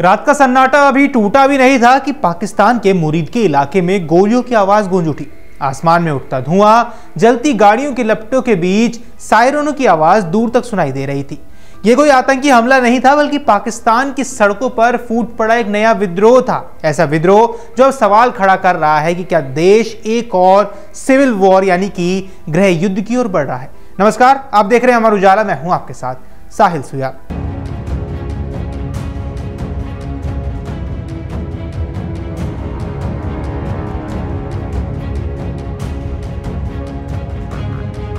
रात का सन्नाटा अभी टूटा भी नहीं था कि पाकिस्तान के मुरीद के इलाके में गोलियों की आवाज गूंज उठी। आसमान में उठता धुआं, जलती गाड़ियों के लपटों के बीच सायरनों की आवाज दूर तक सुनाई दे रही थी। यह कोई आतंकी हमला नहीं था, बल्कि पाकिस्तान की सड़कों पर फूट पड़ा एक नया विद्रोह था। ऐसा विद्रोह जो अब सवाल खड़ा कर रहा है कि क्या देश एक और सिविल वॉर यानी कि गृह युद्ध की ओर बढ़ रहा है। नमस्कार, आप देख रहे हैं अमर उजाला। मैं हूं आपके साथ साहिल सुया।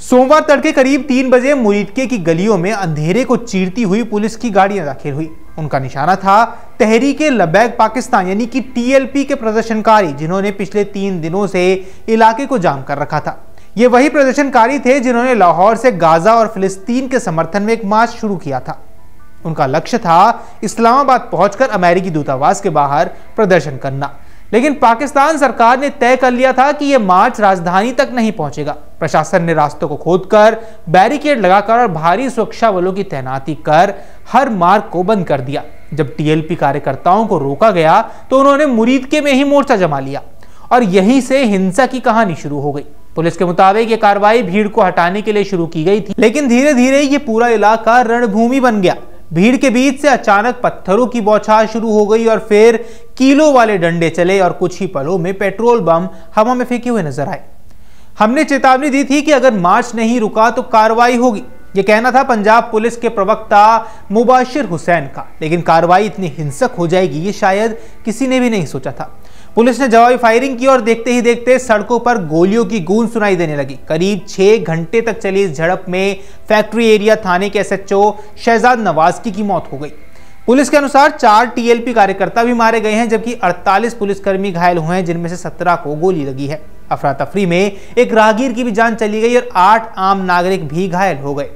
सोमवार तड़के करीब 3 बजे मुरीदके की गलियों में अंधेरे को चीरती हुई पुलिस की गाड़ियां दाखिल हुई। उनका निशाना था तहरीके लबैक पाकिस्तान यानी कि टीएलपी के प्रदर्शनकारी, जिन्होंने पिछले 3 दिनों से इलाके को जाम कर रखा था। ये वही प्रदर्शनकारी थे जिन्होंने लाहौर से गाजा और फिलिस्तीन के समर्थन में एक मार्च शुरू किया था। उनका लक्ष्य था इस्लामाबाद पहुंचकर अमेरिकी दूतावास के बाहर प्रदर्शन करना। लेकिन पाकिस्तान सरकार ने तय कर लिया था कि यह मार्च राजधानी तक नहीं पहुंचेगा। प्रशासन ने रास्तों को खोदकर, बैरिकेड लगाकर और भारी सुरक्षा बलों की तैनाती कर हर मार्ग को बंद कर दिया। जब टीएलपी कार्यकर्ताओं को रोका गया तो उन्होंने मुरीदके में ही मोर्चा जमा लिया और यहीं से हिंसा की कहानी शुरू हो गई। पुलिस के मुताबिक ये कार्रवाई भीड़ को हटाने के लिए शुरू की गई थी, लेकिन धीरे धीरे ये पूरा इलाका रणभूमि बन गया। भीड़ के बीच से अचानक पत्थरों की बौछार शुरू हो गई और फिर कीलों वाले डंडे चले और कुछ ही पलों में पेट्रोल बम हवा में फेंके हुए नजर आए। हमने चेतावनी दी थी कि अगर मार्च नहीं रुका तो कार्रवाई होगी, यह कहना था पंजाब पुलिस के प्रवक्ता मुबाशिर हुसैन का। लेकिन कार्रवाई इतनी हिंसक हो जाएगी ये शायद किसी ने भी नहीं सोचा था। पुलिस ने जवाबी फायरिंग की और देखते ही देखते सड़कों पर गोलियों की गूंज सुनाई देने लगी। करीब 6 घंटे तक चली इस झड़प में फैक्ट्री एरिया थाने के एसएचओ शहजाद नवाज़की की मौत हो गई। पुलिस के अनुसार 4 टीएलपी कार्यकर्ता भी मारे गए हैं, जबकि 48 पुलिसकर्मी घायल हुए हैं, जिनमें से 17 को गोली लगी है। अफरा तफरी में एक राहगीर की भी जान चली गई और 8 आम नागरिक भी घायल हो गए।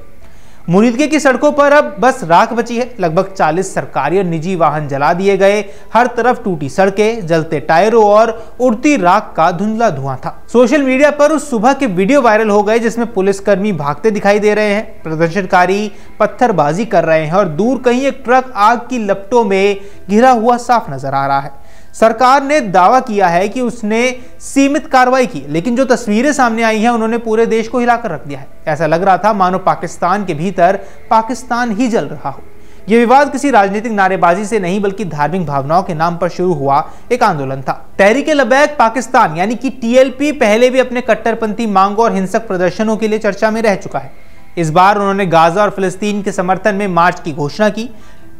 मुरीदके की सड़कों पर अब बस राख बची है। लगभग 40 सरकारी और निजी वाहन जला दिए गए। हर तरफ टूटी सड़कें, जलते टायरों और उड़ती राख का धुंधला धुआं था। सोशल मीडिया पर उस सुबह के वीडियो वायरल हो गए जिसमें पुलिसकर्मी भागते दिखाई दे रहे हैं, प्रदर्शनकारी पत्थरबाजी कर रहे हैं और दूर कहीं एक ट्रक आग की लपटों में घिरा हुआ साफ नजर आ रहा है। सरकार ने दावा किया है कि उसने सीमित कार्रवाई की, लेकिन जो तस्वीरें सामने आई हैं उन्होंने पूरे देश को हिलाकर रख दिया है। ऐसा लग रहा था मानो पाकिस्तान के भीतर पाकिस्तान ही जल रहा हो। यह विवाद किसी राजनीतिक नारेबाजी से नहीं, बल्कि धार्मिक भावनाओं के नाम पर शुरू हुआ एक आंदोलन था। तहरीके लबैक पाकिस्तान यानी कि टीएलपी पहले भी अपने कट्टरपंथी मांगों और हिंसक प्रदर्शनों के लिए चर्चा में रह चुका है। इस बार उन्होंने गाजा और फिलिस्तीन के समर्थन में मार्च की घोषणा की।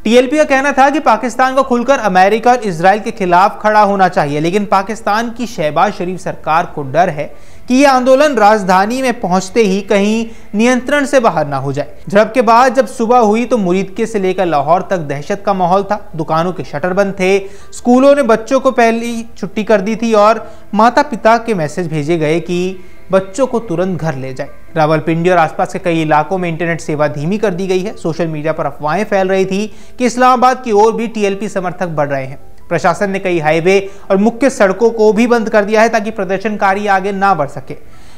टीएलपी का कहना था कि पाकिस्तान को खुलकर अमेरिका और इजराइल के खिलाफ खड़ा होना चाहिए, लेकिन पाकिस्तान की शहबाज शरीफ सरकार को डर है कि यह आंदोलन राजधानी में पहुंचते ही कहीं नियंत्रण से बाहर ना हो जाए। झड़प के बाद जब सुबह हुई तो मुरीदके से लेकर लाहौर तक दहशत का माहौल था। दुकानों के शटर बंद थे, स्कूलों ने बच्चों को पहली छुट्टी कर दी थी और माता पिता के मैसेज भेजे गए कि बच्चों को तुरंत घर ले जाए। रावलपिंडी और आसपास के कई इलाकों में इंटरनेट सेवा धीमी कर दी गई है। सोशल मीडिया पर अफवाहें फैल रही थी कि इस्लामाबाद की ओर भी टीएलपी समर्थक बढ़ रहे हैं। प्रशासन ने कई हाईवे और मुख्य सड़कों को भी बंद कर दिया है ताकि प्रदर्शनकारी आगे ना बढ़ सके।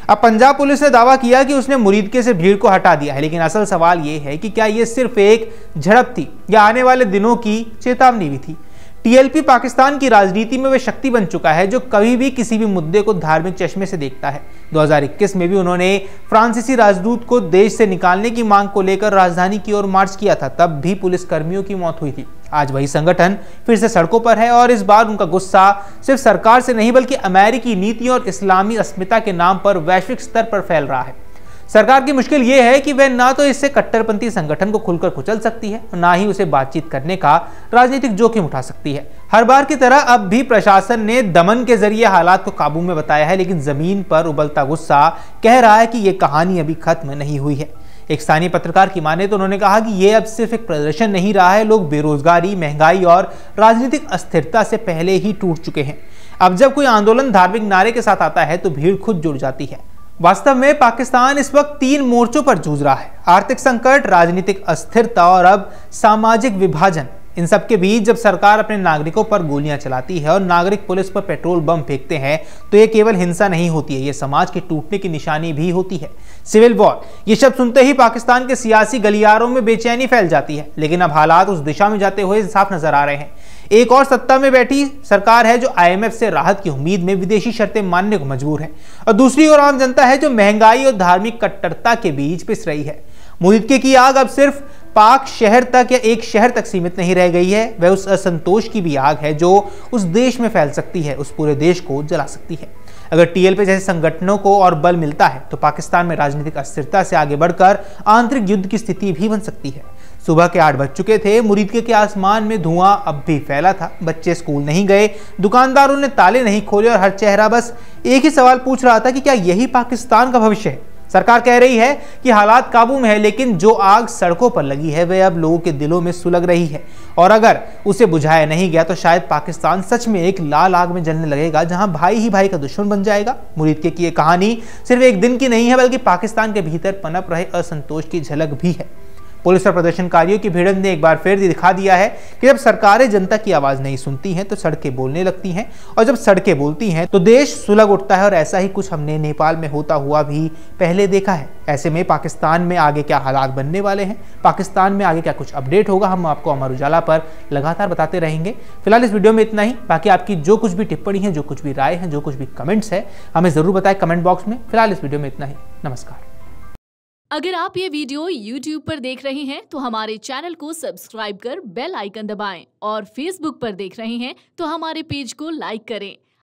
अब पंजाब पुलिस ने दावा किया कि उसने मुरीदके से भीड़ को हटा दिया है, लेकिन असल सवाल यह है कि क्या यह सिर्फ एक झड़प थी या आने वाले दिनों की चेतावनी भी थी। टीएलपी पाकिस्तान की राजनीति में वह शक्ति बन चुका है जो कभी भी किसी भी मुद्दे को धार्मिक चश्मे से देखता है। 2021 में भी उन्होंने फ्रांसीसी राजदूत को देश से निकालने की मांग को लेकर राजधानी की ओर मार्च किया था, तब भी पुलिसकर्मियों की मौत हुई थी। आज वही संगठन फिर से सड़कों पर है और इस बार उनका गुस्सा सिर्फ सरकार से नहीं, बल्कि अमेरिकी नीति और इस्लामी अस्मिता के नाम पर वैश्विक स्तर पर फैल रहा है। सरकार की मुश्किल यह है कि वह ना तो इससे कट्टरपंथी संगठन को खुलकर कुचल सकती है और ना ही उसे बातचीत करने का राजनीतिक जोखिम उठा सकती है। हर बार की तरह अब भी प्रशासन ने दमन के जरिए हालात को काबू में बताया है, लेकिन जमीन पर उबलता गुस्सा कह रहा है कि यह कहानी अभी खत्म नहीं हुई है। एक स्थानीय पत्रकार की माने तो उन्होंने कहा कि यह अब सिर्फ एक प्रदर्शन नहीं रहा है। लोग बेरोजगारी, महंगाई और राजनीतिक अस्थिरता से पहले ही टूट चुके हैं। अब जब कोई आंदोलन धार्मिक नारे के साथ आता है तो भीड़ खुद जुड़ जाती है। वास्तव में पाकिस्तान इस वक्त 3 मोर्चों पर जूझ रहा है: आर्थिक संकट, राजनीतिक अस्थिरता और अब सामाजिक विभाजन। इन सब के बीच जब सरकार अपने नागरिकों पर गोलियां चलाती है और नागरिक पुलिस पर पेट्रोल बम फेंकते हैं तो ये केवल हिंसा नहीं होती है, ये समाज के टूटने की निशानी भी होती है। सिविल वॉर, ये शब्द सुनते ही पाकिस्तान के सियासी गलियारों में बेचैनी फैल जाती है, लेकिन अब हालात उस दिशा में जाते हुए साफ नजर आ रहे हैं। एक और सत्ता में बैठी सरकार है जो IMF से राहत की उम्मीद में विदेशी शर्तें मानने को मजबूर है, और दूसरी ओर आम जनता है जो महंगाई और धार्मिक कट्टरता के बीच पिस रही है। मुरीदके की आग अब सिर्फ पाक शहर तक या एक शहर तक सीमित नहीं रह गई है, वह उस असंतोष की भी आग है जो उस देश में फैल सकती है, उस पूरे देश को जला सकती है। अगर TLP जैसे संगठनों को और बल मिलता है तो पाकिस्तान में राजनीतिक अस्थिरता से आगे बढ़कर आंतरिक युद्ध की स्थिति भी बन सकती है। सुबह के 8 बज चुके थे, मुरीदके के आसमान में धुआं अब भी फैला था। बच्चे स्कूल नहीं गए, दुकानदारों ने ताले नहीं खोले और हर चेहरा बस एक ही सवाल पूछ रहा था कि क्या यही पाकिस्तान का भविष्य है। सरकार कह रही है कि हालात काबू में है, लेकिन जो आग सड़कों पर लगी है वह अब लोगों के दिलों में सुलग रही है, और अगर उसे बुझाया नहीं गया तो शायद पाकिस्तान सच में एक लाल आग में जलने लगेगा जहां भाई ही भाई का दुश्मन बन जाएगा। मुरीदके की ये कहानी सिर्फ एक दिन की नहीं है, बल्कि पाकिस्तान के भीतर पनप रहे असंतोष की झलक भी है। पुलिस और प्रदर्शनकारियों की भिड़ंत ने एक बार फिर दिखा दिया है कि जब सरकारें जनता की आवाज नहीं सुनती हैं तो सड़कें बोलने लगती हैं, और जब सड़कें बोलती हैं तो देश सुलग उठता है। और ऐसा ही कुछ हमने नेपाल में होता हुआ भी पहले देखा है। ऐसे में पाकिस्तान में आगे क्या हालात बनने वाले हैं, पाकिस्तान में आगे क्या कुछ अपडेट होगा, हम आपको अमर उजाला पर लगातार बताते रहेंगे। फिलहाल इस वीडियो में इतना ही। बाकी आपकी जो कुछ भी टिप्पणी है, जो कुछ भी राय है, जो कुछ भी कमेंट्स है, हमें जरूर बताएं कमेंट बॉक्स में। फिलहाल इस वीडियो में इतना ही। नमस्कार। अगर आप ये वीडियो YouTube पर देख रहे हैं तो हमारे चैनल को सब्सक्राइब कर बेल आइकन दबाएं, और Facebook पर देख रहे हैं तो हमारे पेज को लाइक करें।